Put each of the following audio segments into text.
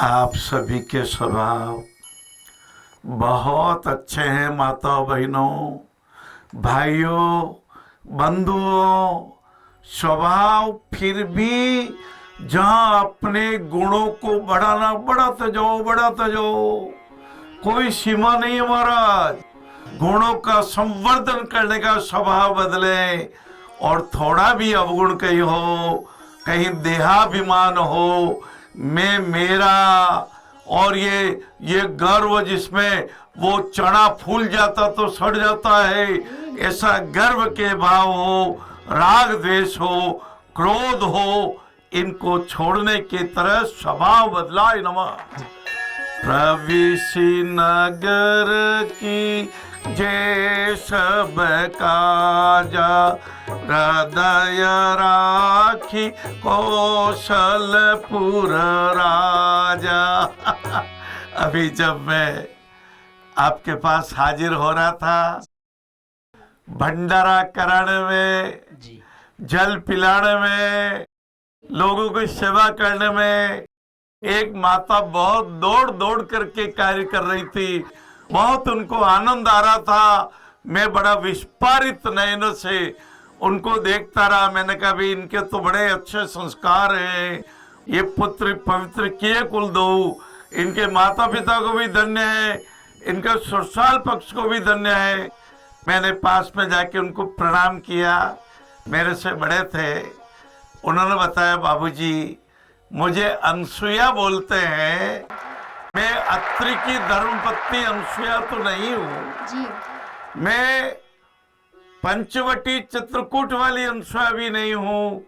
आप सभी के स्वभाव बहुत अच्छे हैं माता बहनों, भाइयों, बंधुओं। स्वभाव फिर भी जहाँ अपने गुणों को बढ़ाते जाओ, कोई सीमा नहीं है महाराज। गुणों का संवर्धन करने का स्वभाव बदले, और थोड़ा भी अवगुण कहीं हो, कहीं देहाभिमान हो, मैं मेरा, और ये गर्व जिसमें वो चना फूल जाता तो सड़ जाता है, ऐसा गर्व के भाव हो, राग द्वेष हो, क्रोध हो, इनको छोड़ने की तरह स्वभाव बदलाए नमः। प्रविशि नगर की जय सब काजा, हृदय राखी कौशलपुर राजा। अभी जब मैं आपके पास हाजिर हो रहा था, भंडारा कराने में, जल पिलाने में, लोगों की सेवा करने में, एक माता बहुत दौड़ दौड़ करके कार्य कर रही थी। बहुत उनको आनंद आ रहा था। मैं बड़ा विस्फारित नयनों से उनको देखता रहा। मैंने कहा भी इनके तो बड़े अच्छे संस्कार हैं, ये पुत्र पवित्र किए कुल दो। इनके माता पिता को भी धन्य है, इनका ससुराल पक्ष को भी धन्य है। मैंने पास में जाके उनको प्रणाम किया। मेरे से बड़े थे। उन्होंने बताया, बाबूजी मुझे अनसुया बोलते हैं, मैं अत्रि की धर्मपत्नी अनसुया तो नहीं हूँ, मैं पंचवटी चित्रकूट वाली अनसुया भी नहीं हूँ।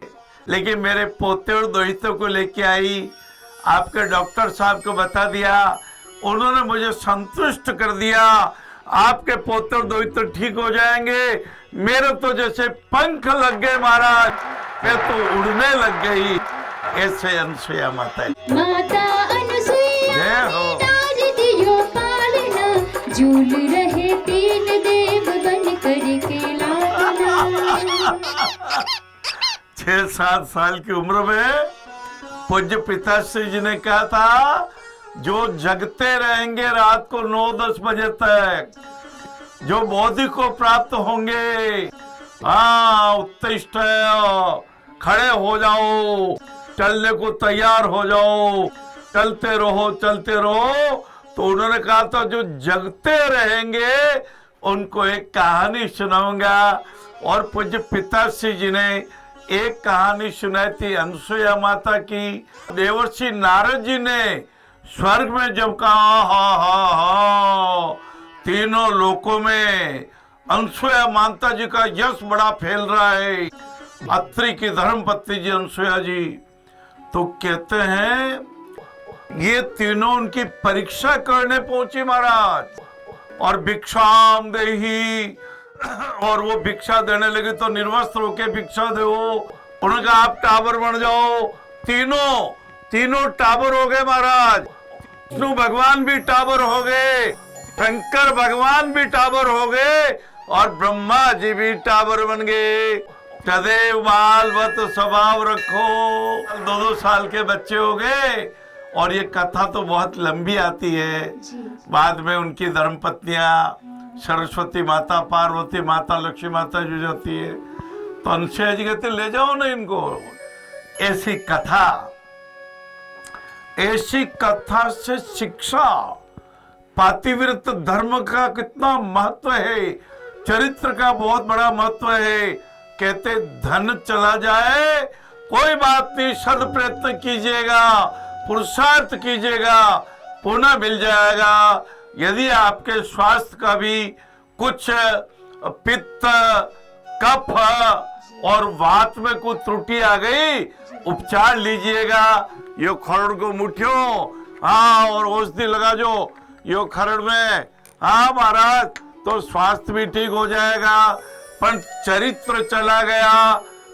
लेकिन मेरे पोते और दोहितों को लेके आई, आपके डॉक्टर साहब को बता दिया, उन्होंने मुझे संतुष्ट कर दिया। आपके पोते और दोहिते ठीक हो जाएंगे। मेरे तो जैसे पंख लग गए महाराज, मैं तो उड़ने लग गई। ऐसे अनसुया माता जय हो। झूल रहे तीन देव बन करके लाला। 6-7 साल की उम्र में पूज्य पिताश्री जी ने कहा था, जो जगते रहेंगे रात को 9-10 बजे तक, जो बोधि को प्राप्त होंगे, उत्तिष्ठ खड़े हो जाओ, चलने को तैयार हो जाओ, चलते रहो। तो उन्होंने कहा था, जो जगते रहेंगे उनको एक कहानी सुनाऊंगा। और पूज्य पिताश्री जी ने एक कहानी सुनाई थी अनसुया माता की। देवर्षि नारद जी ने स्वर्ग में जब कहा, हा तीनों लोकों में अनसुया माता जी का यश बड़ा फैल रहा है, अत्रि की धर्मपत्नी जी अनसुया जी, तो कहते हैं ये तीनों उनकी परीक्षा करने पहुंची महाराज। और भिक्षाम देही, और वो भिक्षा देने लगे तो निर्वस्त्र होके भिक्षा दो। उन्होंने कहा आप टाबर बन जाओ। तीनों टाबर हो गए महाराज। विष्णु भगवान भी टाबर हो गए, शंकर भगवान भी टाबर हो गए, और ब्रह्मा जी भी टाबर बन गए। सदैव बालवत स्वभाव रखो। 2-2 साल के बच्चे हो गए। और ये कथा तो बहुत लंबी आती है। बाद में उनकी धर्मपत्नियां सरस्वती माता, पार्वती माता, लक्ष्मी माता जो जाती है, तो अनसुया जी कहते ले जाओ ना इनको। ऐसी कथा से शिक्षा, पातिव्रत धर्म का कितना महत्व है, चरित्र का बहुत बड़ा महत्व है। कहते धन चला जाए कोई बात नहीं, सद प्रयत्न कीजिएगा, पुरुषार्थ कीजिएगा, पुनः मिल जाएगा। यदि आपके स्वास्थ्य का भी कुछ पित्त, कफ और वात में कुछ त्रुटि आ गई, उपचार लीजिएगा। यो खरड़ को मुठियो, और औषधि लगा जो यो खरड़ में, महाराज, तो स्वास्थ्य भी ठीक हो जाएगा। पर चरित्र चला गया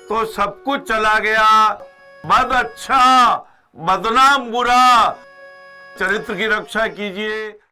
तो सब कुछ चला गया। बद अच्छा, बदनाम बुरा। चरित्र की रक्षा कीजिए।